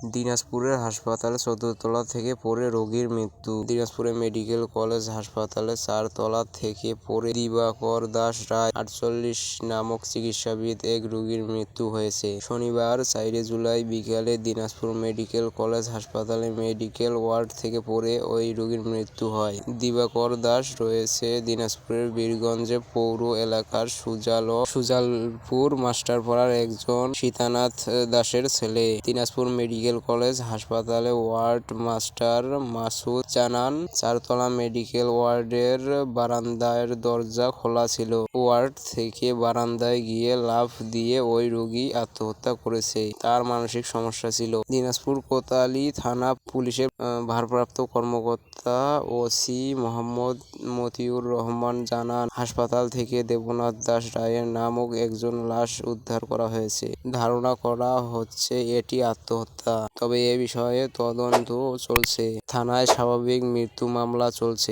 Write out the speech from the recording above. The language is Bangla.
দিনাজপুরের হাসপাতালে 14 তলা থেকে পড়ে রোগীর মৃত্যু। দিনাজপুরে মেডিকেল কলেজ হাসপাতালে 4 তলা থেকে পড়ে দিবাকর দাস রায় 48 নামক চিকিৎসাবিদ এক রোগীর মৃত্যু হয়েছে। শনিবার 4 জুলাই বিকেলে দিনাজপুর মেডিকেল কলেজ হাসপাতালে মেডিকেল ওয়ার্ড থেকে পড়ে ওই রোগীর মৃত্যু হয়। দিবাকর দাস রয়েছে দিনাজপুরের বীরগঞ্জ পৌর এলাকার সুজালপুর মাস্টারপাড়ার একজন সীতানাথ দাসের ছেলে। দিনাজপুর মেডিকেল কলেজ হাসপাতালে ওয়ার্ড মাস্টার মাসুদ জানান, 4 তলা মেডিকেল ওয়ার্ডের বারান্দার দরজা খোলা ছিল। ওয়ার্ড থেকে বারান্দায় গিয়ে লাফ দিয়ে ওই রোগী আত্মহত্যা করেছে। তার মানসিক সমস্যা ছিল। দিনাজপুর কোতোয়ালি থানা পুলিশের ভারপ্রাপ্ত কর্মকর্তা ওসি মোহাম্মদ মতিউর রহমান জানান, হাসপাতাল থেকে দেবনাথ দাস রায়ের নামক একজন লাশ উদ্ধার করা হয়েছে। ধারণা করা হচ্ছে এটি আত্মহত্যা। তবে এ বিষয়ে তদন্ত চলছে। থানায় স্বাভাবিক মৃত্যু মামলা চলছে।